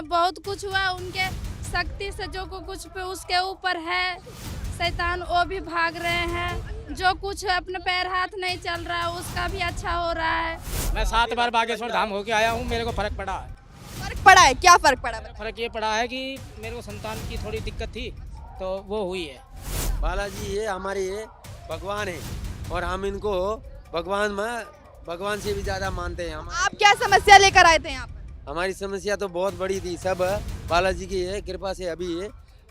हाँ, बहुत कुछ हुआ उनके शक्ति से, जो कुछ पे उसके ऊपर है शैतान वो भी भाग रहे हैं। जो कुछ अपने पैर हाथ नहीं चल रहा है उसका भी अच्छा हो रहा है। मैं 7 बार बागेश्वर धाम होके आया हूँ, मेरे को फर्क पड़ा है। फर्क पड़ा है? क्या फर्क पड़ा? फर्क ये पड़ा है कि मेरे को संतान की थोड़ी दिक्कत थी तो वो हुई है। बालाजी ये हमारे भगवान है और हम इनको भगवान से भी ज्यादा मानते हैं। आप क्या समस्या लेकर आए थे यहाँ पर? हमारी समस्या तो बहुत बड़ी थी, सब बालाजी की है कृपा से अभी ये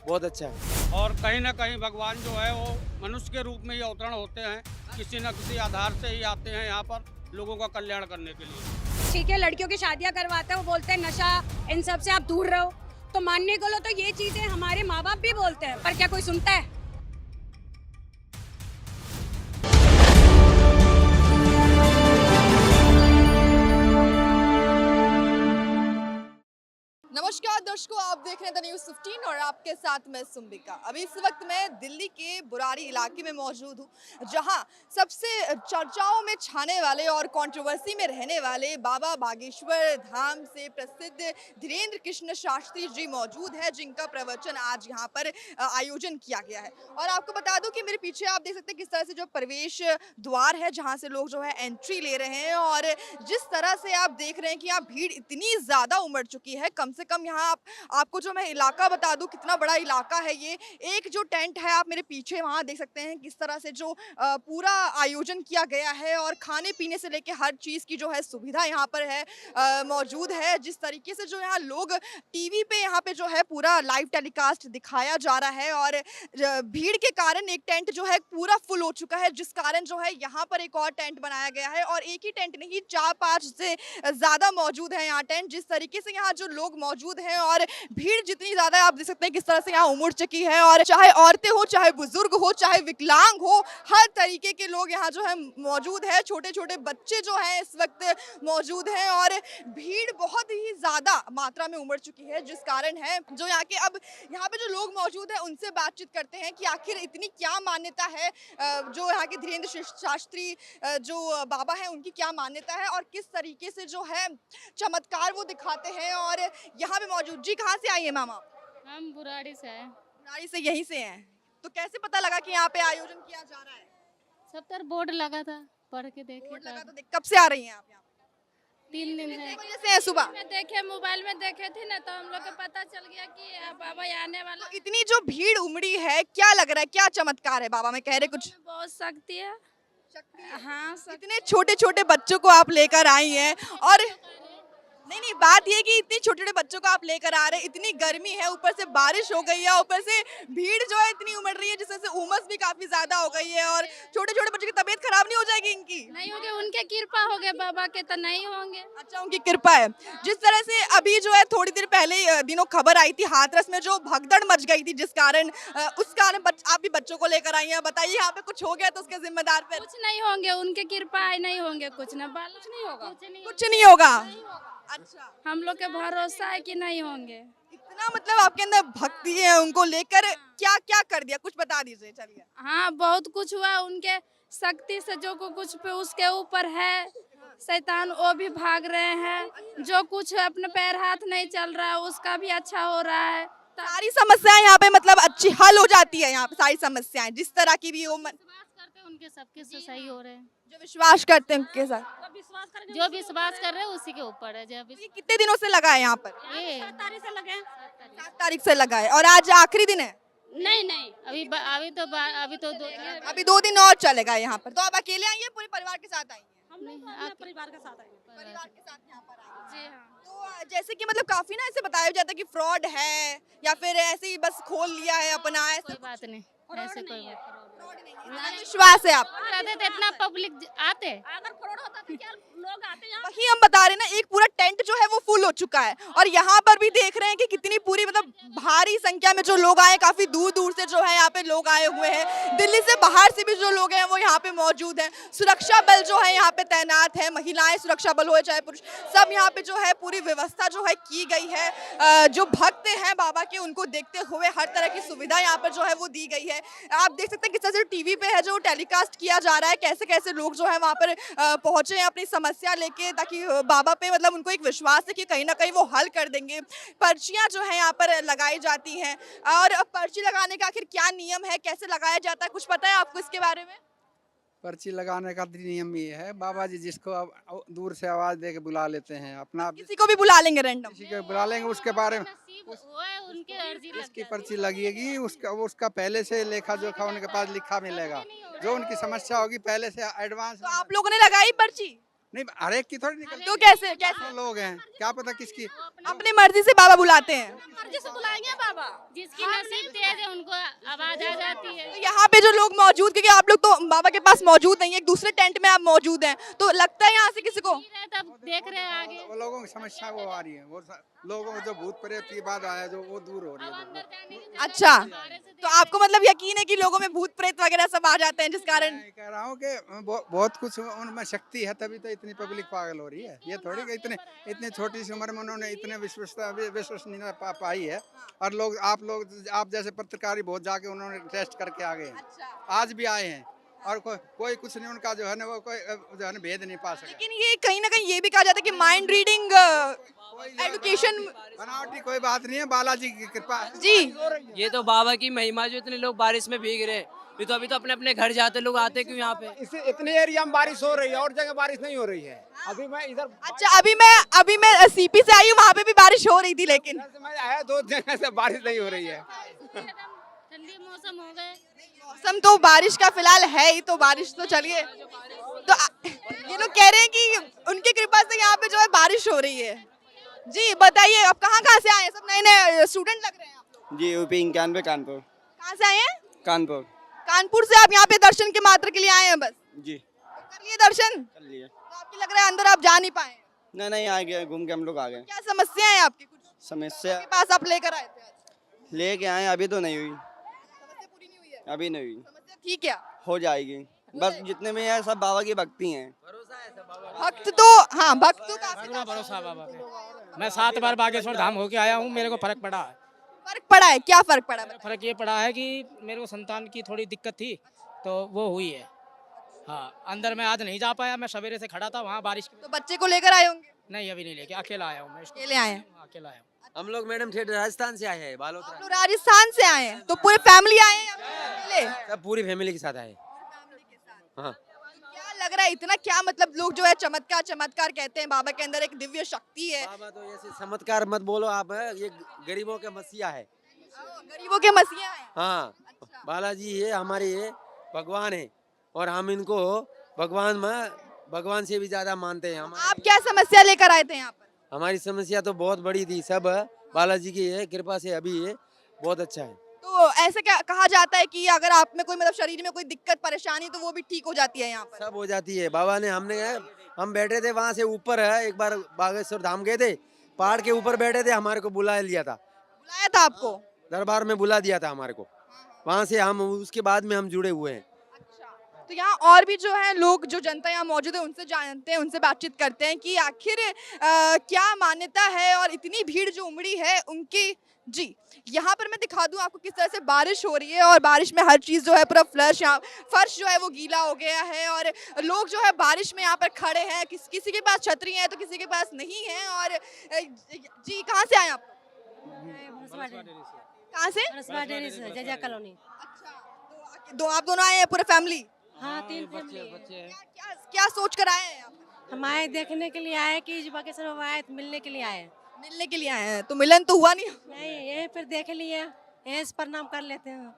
बहुत अच्छा है। और कहीं ना कहीं भगवान जो है वो मनुष्य के रूप में ही अवतरण होते हैं, किसी न किसी आधार से ही आते हैं यहाँ पर लोगों का कल्याण करने के लिए। ठीक है, लड़कियों की शादियां करवाते हैं, वो बोलते हैं नशा इन सब से आप दूर रहो, तो मानने को लो तो ये चीजें हमारे माँ बाप भी बोलते हैं, पर क्या कोई सुनता है? नमस्कार दर्शकों, आप देख रहे हैं द न्यूज़ 15 और आपके साथ मैं सुम्बिका। अभी इस वक्त मैं दिल्ली के बुराड़ी इलाके में मौजूद हूँ, जहाँ सबसे चर्चाओं में छाने वाले और कंट्रोवर्सी में रहने वाले बाबा बागेश्वर धाम से प्रसिद्ध धीरेन्द्र कृष्ण शास्त्री जी मौजूद है, जिनका प्रवचन आज यहाँ पर आयोजन किया गया है। और आपको बता दूं कि मेरे पीछे आप देख सकते हैं किस तरह से जो प्रवेश द्वार है, जहाँ से लोग जो है एंट्री ले रहे हैं। और जिस तरह से आप देख रहे हैं कि यहाँ भीड़ इतनी ज़्यादा उमड़ चुकी है, कम से कम यहाँ आपको जो मैं इलाका बता दूं कितना बड़ा इलाका है ये। एक जो टेंट है आप मेरे पीछे वहाँ देख सकते हैं किस तरह से जो पूरा आयोजन किया गया है और खाने पीने से लेके हर चीज़ की जो है सुविधा यहाँ पर है मौजूद है। जिस तरीके से जो यहाँ लोग टीवी पे यहाँ पे जो है पूरा लाइव टेलीकास्ट दिखाया जा रहा है और भीड़ के कारण एक टेंट जो है पूरा फुल हो चुका है, जिस कारण जो है यहाँ पर एक और टेंट बनाया गया है। और एक ही टेंट नहीं, 4-5 से ज़्यादा मौजूद है यहाँ टेंट। जिस तरीके से यहाँ जो लोग मौजूद हैं और भीड़ जितनी ज़्यादा है, आप देख सकते हैं किस तरह से यहाँ उमड़ चुकी है। और चाहे औरतें हो, चाहे बुजुर्ग हो, चाहे विकलांग हो, हर तरीके के लोग यहाँ जो है मौजूद है। छोटे छोटे बच्चे जो हैं इस वक्त मौजूद हैं और भीड़ बहुत ही ज़्यादा मात्रा में उमड़ चुकी है, जिस कारण है जो यहाँ पे जो लोग मौजूद हैं उनसे बातचीत करते हैं कि आखिर इतनी क्या मान्यता है, जो यहाँ के धीरेन्द्र शास्त्री जो बाबा हैं उनकी क्या मान्यता है और किस तरीके से जो है चमत्कार वो दिखाते हैं। और यहाँ पे मौजूद जी, कहाँ से आई है मामा? हम बुराड़ी से हैं। बुराड़ी से, यहीं से हैं। तो कैसे पता लगा कि यहाँ पे आयोजन किया जा रहा है? सब तर बोर्ड लगा था, पढ़ के देखे। बोर्ड लगा तो देख। कब से आ रही हैं आप यहाँ पे? 3 दिन कितने है। बजे से है सुबह? में देखे, मोबाइल में देखे थे ना, तो हम लोग को पता चल गया कि बाबा आने वाला। तो इतनी जो भीड़ उमड़ी है, क्या लग रहा है, क्या चमत्कार है बाबा में? कह रहे कुछ बहुत शक्ति है। हाँ, इतने छोटे छोटे बच्चों को आप लेकर आई हैं और नहीं, बात ये कि इतने छोटे छोटे बच्चों को आप लेकर आ रहे हैं, इतनी गर्मी है, ऊपर से बारिश हो गई है, ऊपर से भीड़ जो है इतनी उमड़ रही है जिससे उमस भी काफी ज्यादा हो गई है। और छोटे छोटे बच्चों की तबीयत खराब नहीं हो जाएगी इनकी? नहीं होंगे, उनके कृपा हो गए बाबा के, तो नहीं होंगे। अच्छा, उनकी कृपा है। जिस तरह से अभी जो है थोड़ी देर पहले दिनों खबर आई थी हाथरस में जो भगदड़ मच गई थी, जिस कारण उस कारण आप भी बच्चों को लेकर आई हैं, बताइए यहाँ पे कुछ हो गया तो उसके जिम्मेदार पे? कुछ नहीं होंगे, उनके कृपा है, नहीं होंगे कुछ ना, कुछ नहीं होगा, कुछ नहीं होगा। अच्छा, हम लोग के भरोसा है कि नहीं होंगे। इतना मतलब आपके अंदर भक्ति है उनको लेकर। क्या क्या कर दिया, कुछ बता दीजिए। चलिए। हाँ, बहुत कुछ हुआ उनके शक्ति से, जो कुछ पे उसके ऊपर है शैतान वो भी भाग रहे हैं। जो कुछ अपने पैर हाथ नहीं चल रहा है उसका भी अच्छा हो रहा है। सारी समस्याएं यहाँ पे मतलब अच्छी हल हो जाती है यहाँ पे, सारी समस्याएं जिस तरह की भी हो। विश्वास करते हैं उनके सबके से सही हो रहे हैं। जो विश्वास करते हैं उनके साथ, जो विश्वास कर रहे हैं उसी के ऊपर है। जब ये कितने दिनों से लगा है यहाँ पर? ये 7 तारीख से लगे हैं। 7 तारीख से लगा है और आज आखिरी दिन है। नहीं, अभी तो 2 दिन। अभी 2 दिन और चलेगा यहाँ पर। तो आप अकेले आई हैं, पूरे परिवार के साथ आई हैं? हम लोग अपने परिवार के साथ आए। परिवार के साथ यहाँ पर आई हैं। जी हाँ। तो जैसे कि मतलब काफी ना ऐसे बताया जाता है कि फ्रॉड है या फिर ऐसे ही बस खोल लिया है अपना, ऐसा कोई बात नहीं, ऐसे कोई बात फ्रॉड नहीं है। इतना विश्वास है आप? रहते तो इतना पब्लिक आते। अगर फ्रॉड होता तो क्या लोग आते यहाँ? वही हम बता रहे हैं ना, एक पूरा टेंट जो है वो फुल हो चुका है और यहाँ पर भी देख रहे हैं कि कितनी पूरी मतलब भारी संख्या में जो लोग आए, काफी दूर दूर से जो है यहाँ पे लोग आए हुए हैं। दिल्ली से बाहर से भी जो लोग हैं वो यहाँ पे मौजूद हैं। सुरक्षा बल जो है यहाँ पे तैनात है, महिलाएं सुरक्षा बल हो चाहे पुरुष, सब यहाँ पे जो है पूरी व्यवस्था जो है की गई है। जो भक्त हैं बाबा के उनको देखते हुए हर तरह की सुविधा यहाँ पर जो है वो दी गई है। आप देख सकते हैं किस तरह से टीवी पे है जो टेलीकास्ट किया जा रहा है, कैसे कैसे लोग जो है वहाँ पर पहुंचे हैं अपनी समस्या समस्या लेके, ताकि बाबा पे मतलब उनको एक विश्वास है कि कहीं ना कहीं वो हल कर देंगे। पर्चियां जो है यहाँ पर लगाई जाती हैं, और अब पर्ची लगाने का आखिर क्या नियम है, कैसे लगाया जाता है, कुछ पता है आपको इसके बारे में? पर्ची लगाने का नियम ये है, बाबा जी जिसको दूर से आवाज दे के बुला लेते हैं, अपना किसी को भी बुला लेंगे रैंडम? किसी को बुला लेंगे, उसके बारे में नसीब हुआ है उनके अर्जी लग उसकी जाती पर्ची लगेगी, उसका पहले से लेखा जोखा उनके पास लिखा मिलेगा, जो उनकी समस्या होगी पहले से एडवांस। तो आप लोगों ने लगाई पर्ची? नहीं, हर एक की थोड़ी निकलती तो कैसे कैसे? है। लोग हैं, क्या पता किसकी। अपनी मर्जी से बाबा बुलाते हैं? मर्जी से बुलाएंगे बाबा। जिसकी नसीब तेज है उनको आवाज आ जाती है। तो यहाँ पे जो लोग मौजूद, क्योंकि आप लोग तो बाबा के पास मौजूद नहीं है, एक दूसरे टेंट में आप मौजूद हैं, तो लगता है यहाँ से किसी को? तब देख रहे हैं आगे वो लोगों की समस्या वो आ रही है, वो लोगों को जो भूत प्रेत की बात आया जो वो दूर हो रही है। अंदर जाने की अच्छा, तो आपको मतलब यकीन है कि लोगों में भूत प्रेत वगैरह सब आ जाते हैं, जिस कारण? मैं कह रहा हूँ कि बहुत कुछ उनमें शक्ति है, तभी तो इतनी पब्लिक पागल हो रही है। ये थोड़ी कि इतने छोटी सी उम्र में उन्होंने इतने विश्वसनीयता पाई है, और आप जैसे पत्रकार ही बहुत जाके उन्होंने टेस्ट करके आ गए हैं, आज भी आए हैं, और कोई कुछ नहीं उनका जो है ना, वो कोई जो है ना भेद नहीं पा सका। लेकिन ये कहीं ना कहीं ये भी कहा जाता है कि माइंड रीडिंग एजुकेशन। बनावटी कोई बात नहीं है, बालाजी की कृपा है। जी, ये तो बाबा की महिमा, जो इतने लोग बारिश में भीग रहे, ये तो अभी तो अपने अपने घर जाते लोग आते क्यों यहाँ पे? इस इतने एरिया में बारिश हो रही है, और जगह बारिश नहीं हो रही है। अभी मैं इधर अच्छा, अभी मैं सीपी से आई हूँ, वहाँ पे भी बारिश हो रही थी, लेकिन मैं आया 2 जगह से बारिश नहीं हो रही है। ठंडी मौसम हो गए। मौसम तो बारिश का फिलहाल है ही, तो बारिश तो चलिए। तो ये लोग कह रहे हैं कि उनकी कृपा से यहाँ पे जो है बारिश हो रही है। जी बताइए, आप कहाँ से आए हैं? सब नए नए स्टूडेंट लग रहे हैं आप लोग। जी यूपी 91 कानपुर। कहाँ से आए हैं? कानपुर। कानपुर से आप यहाँ पे दर्शन के मात्र के लिए आए हैं बस? जी कर लिए दर्शन? कर लिए। तो आपकी लग रहा है अंदर आप जा नहीं पाए? नहीं आ गए, घूम के हम लोग आ गए। क्या समस्या है आपकी? कुछ समस्या आपके पास आप लेकर आए थे आज? लेके आए, अभी तो नहीं हुई, समस्या पूरी नहीं हुई है? अभी नहीं हुई, समस्या ठीक है, हो जाएगी। बस जितने भी हैं सब बाबा की भक्ति हैं। भक्त तो हाँ, भक्त तो काफी पूरा भरोसा है बाबा पे। मैं 7 बार बागेश्वर धाम होके आया हूँ, मेरे को फर्क पड़ा है। फर्क पड़ा है? क्या फर्क पड़ा है? फर्क ये पड़ा है कि मेरे को संतान की थोड़ी दिक्कत थी, तो वो हुई है। हाँ, अंदर मैं आज नहीं जा पाया, मैं सवेरे से खड़ा था वहाँ बारिश। तो बच्चे को लेकर आए होंगे? नहीं, अभी नहीं लेके, अकेला आया हूँ मैं। अकेले आए हैं? अकेला आया हूँ। हम लोग मैडम ठेठ राजस्थान से आए हैं, आप बालोतरा। लोग राजस्थान से आए हैं, तो पूरे फैमिली आए हैं या फिर अकेले? सब पूरी फैमिली के साथ आए। हाँ, क्या लग रहा है, इतना क्या मतलब लोग जो है चमत्कार कहते हैं, बाबा के अंदर एक दिव्य शक्ति है। बाबा तो ऐसे चमत्कार मत बोलो आप, ये गरीबों के मसीहा है। गरीबों के मसीहा हैं। हाँ, बालाजी ये हमारे भगवान है, और हम इनको भगवान से भी ज्यादा मानते हैं। आप क्या समस्या लेकर आए थे यहाँ पर? हमारी समस्या तो बहुत बड़ी थी, सब बालाजी की है कृपा से अभी ये बहुत अच्छा है। तो ऐसे क्या कहा जाता है कि अगर आप में कोई मतलब शरीर में कोई दिक्कत परेशानी, तो वो भी ठीक हो जाती है यहाँ पर? सब हो जाती है। बाबा ने हम बैठे थे वहाँ से ऊपर है, एक बार बागेश्वर धाम गए थे, पहाड़ के ऊपर बैठे थे, हमारे को बुला लिया था। बुलाया था आपको? दरबार में बुला दिया था हमारे को, वहाँ से हम उसके बाद में हम जुड़े हुए हैं। तो यहाँ और भी जो है लोग, जो जनता यहाँ मौजूद है, उनसे जानते हैं, उनसे बातचीत करते हैं कि आखिर क्या मान्यता है और इतनी भीड़ जो उमड़ी है उनकी। जी, यहाँ पर मैं दिखा दूँ आपको किस तरह से बारिश हो रही है, और बारिश में हर चीज़ जो है पूरा फर्श जो है वो गीला हो गया है, और लोग जो है बारिश में यहाँ पर खड़े हैं। किसी के पास छतरी है तो किसी के पास नहीं है। और जी, कहाँ से आए आप? कहाँ से? जजा कॉलोनी। अच्छा, आप दोनों आए हैं, पूरे फैमिली? हाँ, 3 फैमिली। क्या सोच कर आए हैं आप? हम आए देखने के लिए आए कि बागेश्वर बाबा आए, तो मिलने के लिए आए। मिलने के लिए आए हैं, तो मिलन तो हुआ नहीं? नहीं, यहीं फिर देख लिए, यहीं से प्रणाम कर लेते हैं।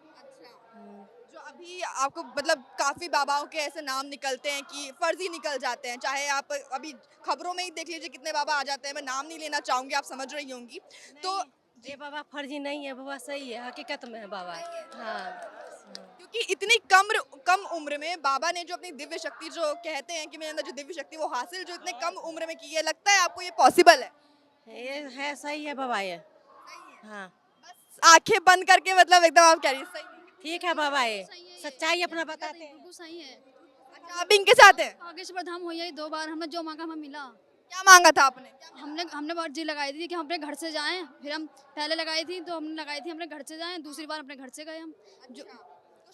जो अभी आपको मतलब काफी बाबाओं के ऐसे नाम निकलते हैं कि फर्जी निकल जाते हैं, चाहे आप अभी खबरों में ही देख लीजिए कितने बाबा आ जाते हैं। मैं नाम नहीं लेना चाहूंगी, आप समझ रही होंगी। तो ये बाबा फर्जी नहीं है, बाबा सही है, हकीकत में है बाबा। हाँ, क्योंकि इतनी कम उम्र में बाबा ने जो अपनी दिव्य शक्ति, जो कहते हैं कि मेरे अंदर जो दिव्य शक्ति वो हासिल जो इतने कम उम्र में की है, लगता है आपको ये पॉसिबल है? ये है, सही है बाबा ये। हाँ, बस आंखें बंद करके मतलब एकदम आप कह रही है सही है? ठीक है बाबा, ये सच्चाई अपना बताते हैं। बिल्कुल सही है। अच्छा, आप भी इनके साथ हैं? बागेश्वर धाम हुई है 2 बार, हमने जो मांगा हमें मिला। क्या मांगा था आपने? हमने अर्जी लगाई थी कि हम अपने घर से जाएं, फिर हम पहले लगाई थी तो हमने लगाई थी अपने घर से जाएं, दूसरी बार अपने घर से गए हम। जो तो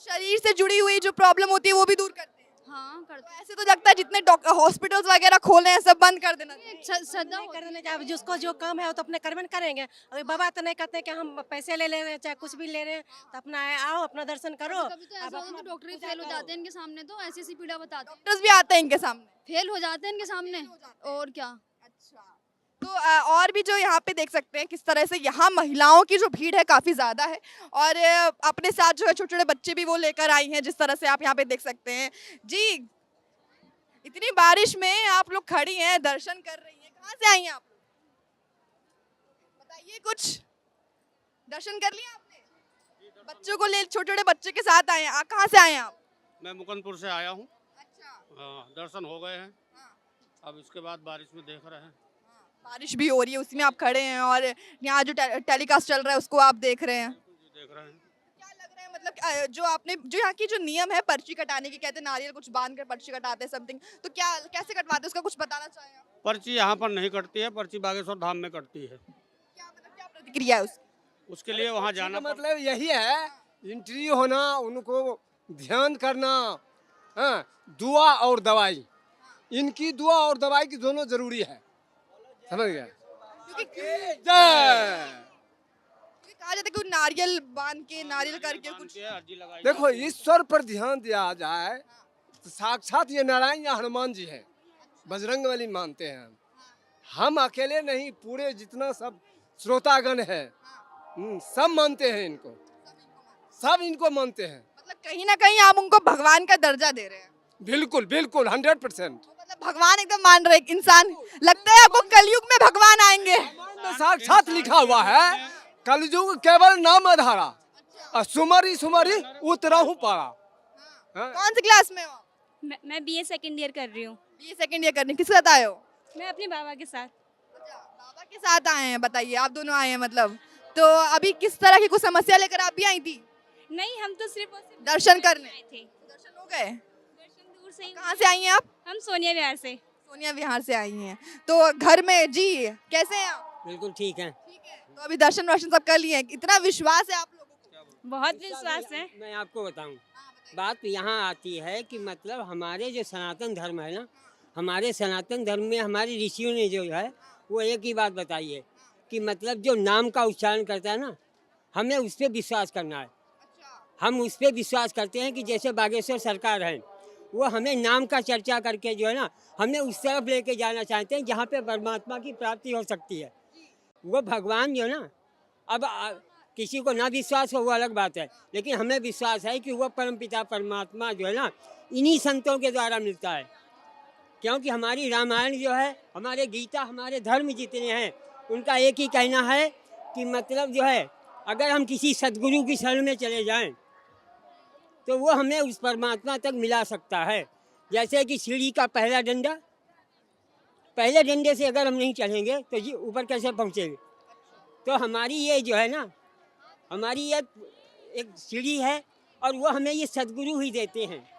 शरीर से जुड़ी हुई जो प्रॉब्लम होती है वो भी दूर करते हैं? हाँ करते ऐसे तो लगता है जितने हॉस्पिटल्स वगैरह खोले हैं सब बंद कर देना चाहिए। श्रद्धा नहीं करने का, अब जिसको जो काम है वो तो अपने कर्म में करेंगे। अभी बाबा तो नहीं कहते कि हम पैसे ले ले रहे हैं चाहे कुछ भी ले रहे हैं, तो अपना आओ अपना दर्शन करो। कभी तो ऐसा होता है तो डॉक्टर ही फेल हो जाते हैं इनके सामने, तो ऐसी ऐसी पीड़ा बताते हैं, डॉक्टर्स भी आते हैं इनके सामने। फेल हो जाते हैं इनके सामने और क्या। अच्छा, तो और भी जो यहाँ पे देख सकते हैं किस तरह से यहाँ महिलाओं की जो भीड़ है काफ़ी ज़्यादा है, और अपने साथ जो है छोटे छोटे बच्चे भी वो लेकर आई हैं, जिस तरह से आप यहाँ पे देख सकते हैं। जी, इतनी बारिश में आप लोग खड़ी हैं, दर्शन कर रही हैं, कहाँ से आई हैं आप लोग? बताइए कुछ, दर्शन कर लिया आपने? बच्चों को ले, छोटे छोटे बच्चे के साथ आए हैं, कहाँ से आए हैं आप? मैं मुकंदपुर से आया हूँ। अच्छा, हाँ, दर्शन हो गए हैं। हाँ। अब इसके बाद बारिश में देख रहे हैं। बारिश भी हो रही है, उसी में आप खड़े हैं और यहाँ जो टेलीकास्ट चल रहा है उसको आप देख रहे हैं। देख रहे हैं। क्या लग रहा है, मतलब जो आपने जो यहाँ की जो नियम है पर्ची कटाने की, कहते हैं नारियल कुछ बांध कर पर्ची कटाते हैं समथिंग, तो क्या कैसे कटवाते हैं उसका कुछ बताना चाहें आप? पर्ची यहाँ पर नहीं कटती है, पर्ची बागेश्वर धाम में कटती है। क्या मतलब क्या प्रतिक्रिया है उसकी? उसके लिए वहाँ जाना मतलब यही है, एंट्री होना, उनको ध्यान करना, हाँ, दुआ और दवाई, इनकी दुआ और दवाई की दोनों जरूरी है, समझ गया। कहा जाता है कि नारियल बांध के, नारियल करके कुछ। अर्जी लगाई। देखो, ईश्वर पर ध्यान दिया जाए तो साक्षात ये नारायण या हनुमान जी हैं, बजरंगबली मानते हैं हम अकेले नहीं, पूरे जितना सब श्रोतागण है सब मानते हैं इनको, सब इनको मानते हैं। मतलब कहीं ना कहीं आप उनको भगवान का दर्जा दे रहे हैं। बिल्कुल बिल्कुल 100%। मतलब भगवान एकदम मान रहे हैं इंसान। लगता है आपको कलयुग में भगवान आएंगे। साक्षात लिखा हुआ है, कलयुग केवल नाम आधारा, सुमरी सुमरी उतराहू पारा। कौन सी क्लास में हो? मैं बीए सेकंड ईयर कर रही हूँ। बीए सेकंड ईयर करने, किसके साथ आए हो? मैं अपने बाबा के साथ। बाबा के साथ आए हैं। बताइए, आप दोनों आए हैं मतलब, तो अभी किस तरह की कुछ समस्या लेकर आप भी आई थी? नहीं, हम तो सिर्फ और सिर्फ दर्शन करने आए थे। दर्शन हो गए? दर्शन दूर से ही। कहाँ से आई हैं आप? हम सोनिया विहार से। सोनिया विहार से आई हैं। तो घर में जी कैसे हैं आप? बिल्कुल ठीक है। ठीक है, तो अभी दर्शन वर्शन सब कर लिए हैं। इतना विश्वास है आप लोगों को? बहुत विश्वास है। मैं आपको बताऊं, बात यहाँ आती है कि मतलब हमारे जो सनातन धर्म है ना, हमारे सनातन धर्म में हमारे ऋषियों ने जो है वो एक ही बात बताई है कि मतलब जो नाम का उच्चारण करता है ना, हमें उस पर विश्वास करना है। हम उस पर विश्वास करते हैं कि जैसे बागेश्वर सरकार है, वो हमें नाम का चर्चा करके जो है ना, हमें उस तरफ लेके जाना चाहते हैं जहाँ पे परमात्मा की प्राप्ति हो सकती है। वो भगवान जो है ना, अब किसी को ना विश्वास हो वो अलग बात है, लेकिन हमें विश्वास है कि वो परमपिता परमात्मा जो है ना, इन्हीं संतों के द्वारा मिलता है। क्योंकि हमारी रामायण जो है, हमारे गीता, हमारे धर्म जितने हैं, उनका एक ही कहना है कि मतलब जो है, अगर हम किसी सद्गुरु की शरण में चले जाएं तो वो हमें उस परमात्मा तक मिला सकता है। जैसे कि सीढ़ी का पहला डंडा, पहले डंडे से अगर हम नहीं चढ़ेंगे तो जी ऊपर कैसे पहुँचेंगे। तो हमारी ये जो है ना, हमारी ये एक सीढ़ी है और वो हमें ये सद्गुरु ही देते हैं।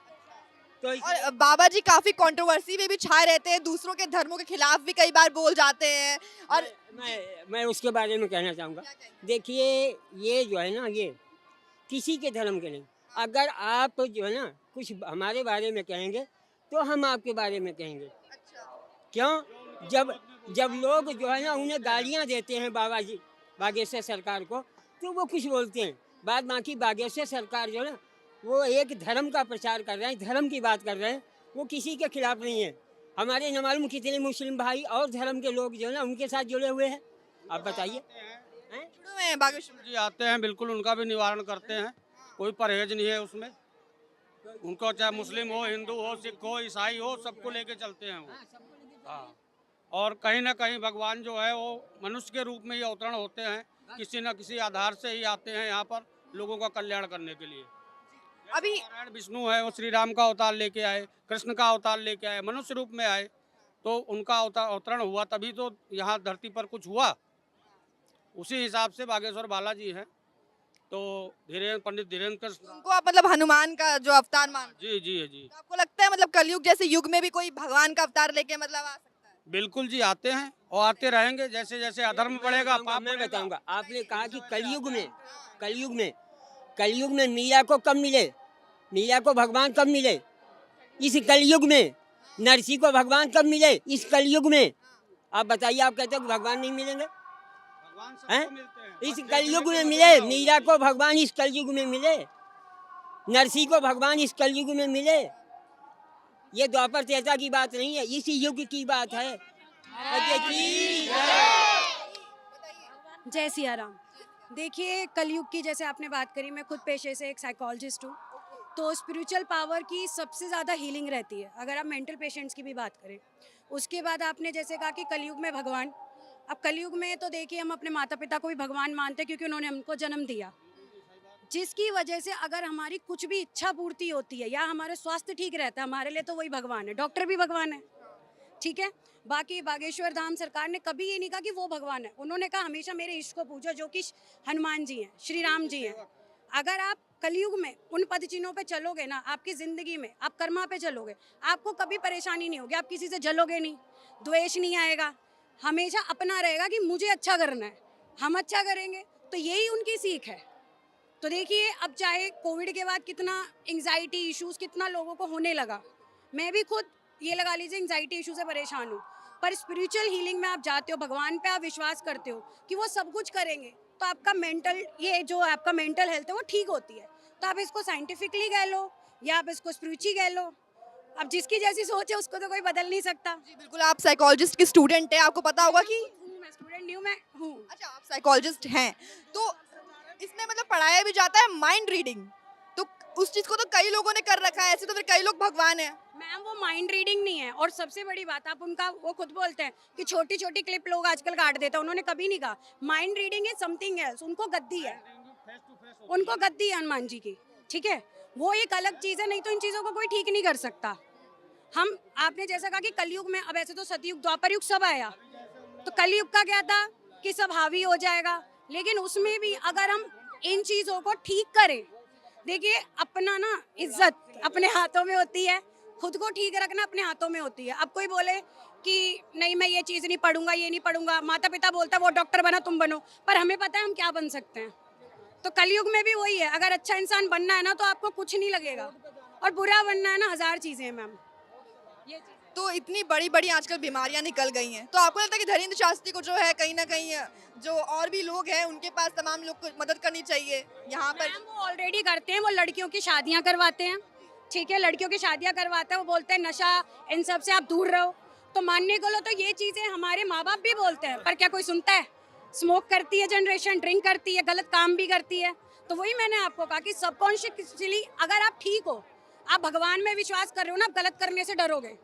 तो और बाबा जी काफी कंट्रोवर्सी में भी छाए रहते हैं, दूसरों के धर्मों के खिलाफ भी कई बार बोल जाते हैं। और मैं उसके बारे में कहना चाहूँगा, देखिए ये जो है ना, ये किसी के धर्म के नहीं, अगर आप जो है ना कुछ हमारे बारे में कहेंगे तो हम आपके बारे में कहेंगे। क्यों? जब लोग जो है ना उन्हें गालियाँ देते हैं बाबा जी, बागेश्वर सरकार को, तो वो कुछ बोलते हैं। बाद बाकी बागेश्वर सरकार जो है ना, वो एक धर्म का प्रचार कर रहे हैं, धर्म की बात कर रहे हैं, वो किसी के खिलाफ नहीं है। हमारे न मालूम कितने मुस्लिम भाई और धर्म के लोग जो है ना उनके साथ जुड़े हुए हैं। आप बताइए। जुड़े हुए हैं बागेश्वर जी आते हैं, बिल्कुल उनका भी निवारण करते हैं, कोई परहेज नहीं है उसमें। उनको चाहे मुस्लिम हो, हिंदू हो, सिख हो, ईसाई हो, सबको लेके चलते हैं वो। हाँ, और कहीं ना कहीं भगवान जो है वो मनुष्य के रूप में ही अवतरण होते हैं, किसी न किसी आधार से ही आते हैं यहाँ पर लोगों का कल्याण करने के लिए। अभी नारायण विष्णु है, वो श्री राम का अवतार लेके आए, कृष्ण का अवतार लेके आए, मनुष्य रूप में आए, तो उनका अवतरण हुआ तभी तो यहाँ धरती पर कुछ हुआ। उसी हिसाब से बागेश्वर बालाजी हैं, तो पंडित धीरेन्द्र कृष्ण उनको आप मतलब हनुमान का जो अवतार मान, जी जी जी, तो आपको लगता है मतलब कलयुग जैसे युग में भी कोई भगवान का अवतार लेके मतलब आ सकता है? बिल्कुल जी आते हैं और आते रहेंगे। जैसे जैसे अधर्म बढ़ेगा, पाप मैं बढ़ेगा। बताऊंगा, आपने कहा कि कलयुग में मीरा को कब मिले, मीरा को भगवान कब मिले? इस कलयुग में नरसी को भगवान कब मिले? इस कलयुग में। आप बताइए, आप कहते हो कि भगवान नहीं मिलेंगे? भगवान हैं? सबको मिलते हैं। इस बस कलयुग देखने में के मिले। बदलना होगा। मीरा को भगवान इस कलयुग में मिले, नरसी को भगवान इस कलयुग में मिले। ये द्वापर त्रेता की बात नहीं है, इसी युग की बात है। जय सिया राम। देखिए, कलयुग की जैसे आपने बात करी, मैं खुद पेशे से एक साइकोलॉजिस्ट हूँ, तो स्पिरिचुअल पावर की सबसे ज़्यादा हीलिंग रहती है। अगर आप मेंटल पेशेंट्स की भी बात करें, उसके बाद आपने जैसे कहा कि कलयुग में भगवान, अब कलयुग में तो देखिए हम अपने माता पिता को भी भगवान मानते हैं, क्योंकि उन्होंने हमको जन्म दिया, जिसकी वजह से अगर हमारी कुछ भी इच्छा पूर्ति होती है या हमारा स्वास्थ्य ठीक रहता है, हमारे लिए तो वही भगवान है। डॉक्टर भी भगवान है, ठीक है। बाकी बागेश्वर धाम सरकार ने कभी ये नहीं कहा कि वो भगवान है। उन्होंने कहा हमेशा मेरे इष्ट को पूजो, जो कि हनुमान जी हैं, श्री राम जी हैं। अगर आप कलयुग में उन पद चिन्हों पे चलोगे ना, आपकी ज़िंदगी में आप कर्मा पे चलोगे, आपको कभी परेशानी नहीं होगी। आप किसी से जलोगे नहीं, द्वेष नहीं आएगा, हमेशा अपना रहेगा कि मुझे अच्छा करना है, हम अच्छा करेंगे। तो यही उनकी सीख है। तो देखिए, अब चाहे कोविड के बाद कितना एंग्जाइटी इश्यूज़ कितना लोगों को होने लगा, मैं भी खुद ये लगा लीजिए एंग्जाइटी इशू से परेशान हूँ, पर स्पिरिचुअल हीलिंग में आप जाते हो, भगवान पे आप विश्वास करते हो कि वो सब कुछ करेंगे, तो आपका मेंटल, ये जो आपका मेंटल हेल्थ है वो ठीक होती है। तो आप इसको साइंटिफिकली कह लो या आप इसको स्पिरिचुअली कह लो, अब जिसकी जैसी सोच है उसको तो कोई बदल नहीं सकता। जी बिल्कुल, आप साइकोलॉजिस्ट की स्टूडेंट है, आपको पता होगा कि मैं स्टूडेंट नहीं हूँ, मैं हूँ। अच्छा, आप साइकोलॉजिस्ट हैं, तो इसमें मतलब पढ़ाया भी जाता है माइंड रीडिंग, तो उस चीज को तो कई लोगों ने कर रखा है, ऐसे तो फिर कई लोग भगवान है। मैम, वो माइंड रीडिंग नहीं है। और सबसे बड़ी बात, आप उनका, वो खुद बोलते हैं कि छोटी छोटी क्लिप लोग आजकल काट देते हैं, उन्होंने कभी नहीं कहा mind reading is something else. उनको गद्दी है, उनको गद्दी है हनुमान जी की, ठीक है, वो एक अलग चीज़ है। नहीं तो इन चीज़ों को कोई ठीक नहीं कर सकता। हम, आपने जैसा कहा कि कलयुग में, अब ऐसे तो सतयुग द्वापर युग सब आया, तो कलयुग का क्या था कि सब हावी हो जाएगा, लेकिन उसमें भी अगर हम इन चीज़ों को ठीक करें, देखिए अपना ना इज्जत अपने हाथों में होती है, खुद को ठीक रखना अपने हाथों में होती है। अब कोई बोले कि नहीं मैं ये चीज़ नहीं पढ़ूंगा, ये नहीं पढ़ूंगा, माता पिता बोलता है वो डॉक्टर बना तुम बनो, पर हमें पता है हम क्या बन सकते हैं। तो कलयुग में भी वही है, अगर अच्छा इंसान बनना है ना तो आपको कुछ नहीं लगेगा, और बुरा बनना है ना, हजार चीज़ें हैं मैम। ये तो इतनी बड़ी बड़ी आजकल बीमारियां निकल गई हैं, तो आपको लगता है कि धीरेन्द्र शास्त्री को जो है कहीं ना कहीं जो और भी लोग हैं उनके पास तमाम लोग को मदद करनी चाहिए यहाँ पर? मैम, वो ऑलरेडी करते हैं, वो लड़कियों की शादियां करवाते हैं, ठीक है, लड़कियों की शादियां करवाते हैं। वो बोलते हैं नशा इन सब से आप दूर रहो, तो मानने को लो तो ये चीज़ें हमारे माँ बाप भी बोलते हैं, पर क्या कोई सुनता है? स्मोक करती है जनरेशन, ड्रिंक करती है, गलत काम भी करती है। तो वही मैंने आपको कहा कि सबकॉन्शियसली अगर आप ठीक हो, आप भगवान में विश्वास कर रहे हो ना, आप गलत करने से डरोगे।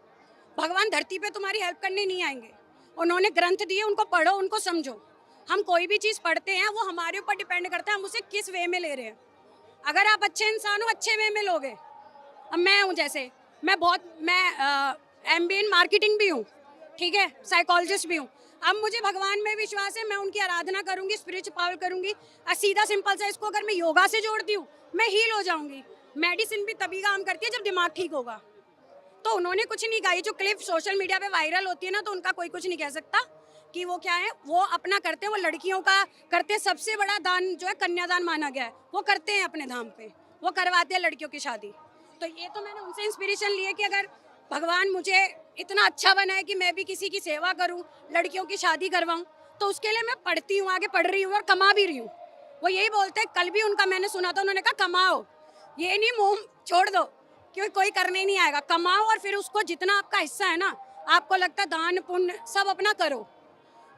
भगवान धरती पे तुम्हारी हेल्प करने नहीं आएंगे, उन्होंने ग्रंथ दिए, उनको पढ़ो, उनको समझो। हम कोई भी चीज़ पढ़ते हैं वो हमारे ऊपर डिपेंड करता है हम उसे किस वे में ले रहे हैं। अगर आप अच्छे इंसान हो, अच्छे वे में लोगे। अब मैं हूँ, जैसे मैं MBA इन मार्केटिंग भी हूँ, ठीक है, साइकोलॉजिस्ट भी हूँ। अब मुझे भगवान में विश्वास है, मैं उनकी आराधना करूँगी, स्पिरिचुअल पावर करूँगी, और सीधा सिंपल सा इसको अगर मैं योगा से जोड़ती हूँ, मैं हील हो जाऊँगी। मेडिसिन भी तभी काम करती है जब दिमाग ठीक होगा। तो उन्होंने कुछ नहीं कहा। ये जो क्लिप सोशल मीडिया पे वायरल होती है ना, तो उनका कोई कुछ नहीं कह सकता कि वो क्या है, वो अपना करते हैं, वो लड़कियों का करते हैं। सबसे बड़ा दान जो है कन्यादान माना गया है, वो करते हैं अपने धाम पे, वो करवाते हैं लड़कियों की शादी। तो ये तो मैंने उनसे इंस्पिरेशन ली है कि अगर भगवान मुझे इतना अच्छा बनाए कि मैं भी किसी की सेवा करूं, लड़कियों की शादी करवाऊं, तो उसके लिए मैं पढ़ती हूँ, आगे पढ़ रही हूँ और कमा भी रही हूँ। वो यही बोलते हैं, कल भी उनका मैंने सुना था, उन्होंने कहा कमाओ, ये नहीं मुँह छोड़ दो, क्योंकि कोई करने ही नहीं आएगा। कमाओ और फिर उसको जितना आपका हिस्सा है ना, आपको लगता है दान पुण्य सब अपना करो।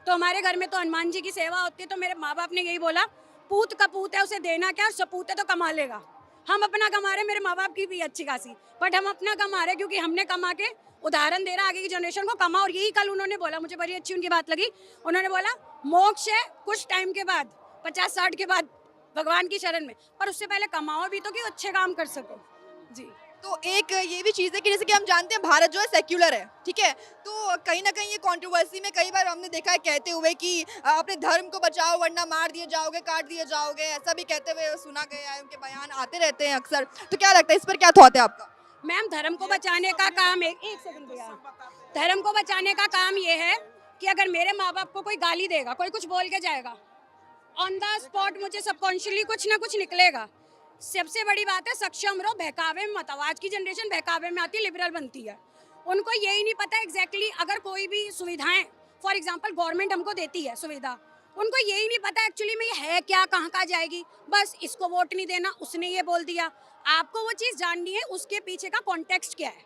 तो हमारे घर में तो हनुमान जी की सेवा होती है, तो मेरे माँ बाप ने यही बोला, पूत कपूत है उसे देना क्या, सपूत है तो कमा लेगा। हम अपना कमा रहे, मेरे माँ बाप की भी अच्छी खासी, बट हम अपना कमा रहे क्योंकि हमने कमा के उदाहरण दे रहा आगे की जनरेशन को, कमा। और यही कल उन्होंने बोला, मुझे बड़ी अच्छी उनकी बात लगी, उन्होंने बोला मोक्ष है कुछ टाइम के बाद, 50-60 के बाद भगवान की शरण में, पर उससे पहले कमाओ भी तो कि अच्छे काम कर सको। जी। तो एक ये भी चीज़ है कि जैसे कि हम जानते हैं भारत जो है सेक्युलर है, ठीक है, तो कहीं ना कहीं ये कंट्रोवर्सी में कई बार हमने देखा है कहते हुए कि अपने धर्म को बचाओ वरना मार दिए जाओगे, काट दिए जाओगे, ऐसा भी कहते हुए सुना गया है, उनके बयान आते रहते हैं अक्सर। तो क्या लगता है इस पर, क्या थॉट है आपका? मैम, धर्म को बचाने का काम है, एक सेकंड भैया, धर्म को बचाने का काम ये है कि अगर मेरे माँ बाप को कोई गाली देगा, कोई कुछ बोल के जाएगा, ऑन द स्पॉट मुझे सबकॉन्शियसली कुछ ना कुछ निकलेगा सबसे बड़ी बात है सक्षम रहो, बहकावे में मत आओ। आज की जनरेशन बहकावे में आती है, लिबरल बनती है। उनको यही नहीं पता एग्जैक्टली अगर कोई भी सुविधाएं फॉर एग्जांपल गवर्नमेंट हमको देती है सुविधा, उनको यही नहीं पता एक्चुअली में ये है क्या, कहाँ जाएगी। बस इसको वोट नहीं देना, उसने ये बोल दिया। आपको वो चीज़ जाननी है उसके पीछे का कॉन्टेक्स्ट क्या है।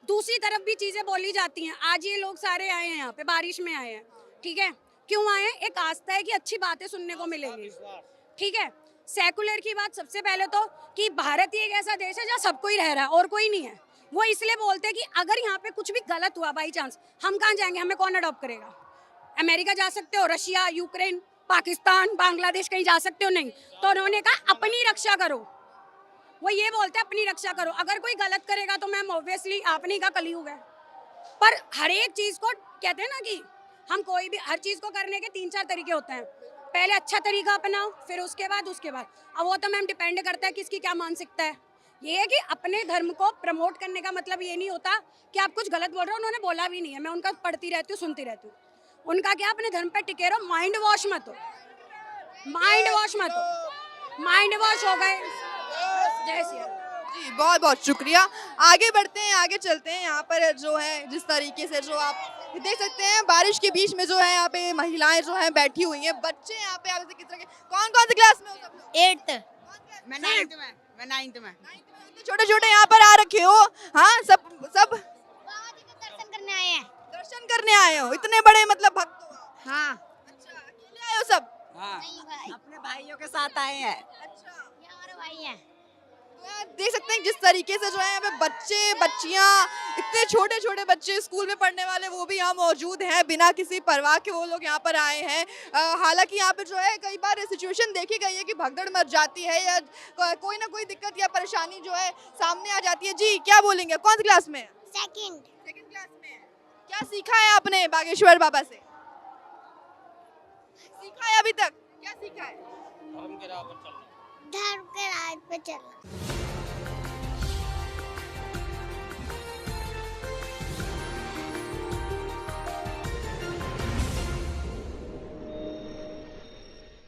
दूसरी तरफ भी चीज़ें बोली जाती हैं। आज ये लोग सारे आए हैं यहाँ पे, बारिश में आए हैं, ठीक है, क्यों आए हैं? एक आस्था है कि अच्छी बातें सुनने को मिलेंगी, ठीक है। सेकुलर की बात सबसे पहले तो कि भारत ही एक ऐसा देश है जहाँ सब कोई रह रहा है और कोई नहीं है। वो इसलिए बोलते हैं कि अगर यहाँ पे कुछ भी गलत हुआ बाई चांस, हम कहाँ जाएंगे, हमें कौन अडॉप्ट करेगा? अमेरिका जा सकते हो, रशिया, यूक्रेन, पाकिस्तान, बांग्लादेश, कहीं जा सकते हो? नहीं। तो उन्होंने कहा अपनी रक्षा करो। वो ये बोलते हैं अपनी रक्षा करो। अगर कोई गलत करेगा तो मैम ऑब्वियसली आपने का कलयुग है। पर हर एक चीज़ को कहते हैं ना कि हम कोई भी हर चीज़ को करने के 3-4 तरीके होते हैं। पहले अच्छा तरीका अपनाओ, फिर उसके बाद अब वो तो मैम डिपेंड करता है किसकी क्या मानसिकता है। ये है कि अपने धर्म को प्रमोट करने का मतलब ये नहीं होता कि आप कुछ गलत बोल रहे हो। उन्होंने बोला भी नहीं है, मैं उनका पढ़ती रहती हूँ, सुनती रहती हूँ। उनका क्या, अपने धर्म पे टिके रहो, माइंड वॉश मत हो, माइंड वॉश मत हो। माइंड वॉश हो गए। जय श्री राम। जी बहुत बहुत शुक्रिया। आगे बढ़ते हैं, आगे चलते हैं। यहाँ पर जो है जिस तरीके से जो आप देख सकते हैं बारिश के बीच में जो है यहाँ पे महिलाएं जो हैं बैठी हुई हैं, बच्चे यहाँ पे आप किस तरह के, कौन कौन से क्लास में हो सब लोग? 8th मैं 9th में छोटे छोटे यहाँ पर आ रखे हो? हाँ, सब दर्शन करने आए हैं। दर्शन करने आए हो? इतने बड़े मतलब भक्त हो आप? हाँ, अच्छा, अकेले आए हो सब? नहीं भाई, अपने भाइयों के साथ आए हैं। अच्छा, ये हमारे भाई हैं। तो यार देख सकते हैं जिस तरीके से जो है यहाँ पे बच्चे बच्चियाँ, इतने छोटे छोटे बच्चे स्कूल में पढ़ने वाले वो भी यहाँ मौजूद हैं, बिना किसी परवाह के वो लोग यहाँ पर आए हैं। हालांकि यहाँ पे जो है कई बार सिचुएशन देखी गई है कि भगदड़ मच जाती है या कोई ना कोई दिक्कत या परेशानी जो है सामने आ जाती है। जी क्या बोलेंगे, कौन सी क्लास में? सेकंड क्लास में। क्या सीखा है आपने बागेश्वर बाबा से? सीखा है अभी तक? क्या सीखा है? धर्म के राह पे चलना।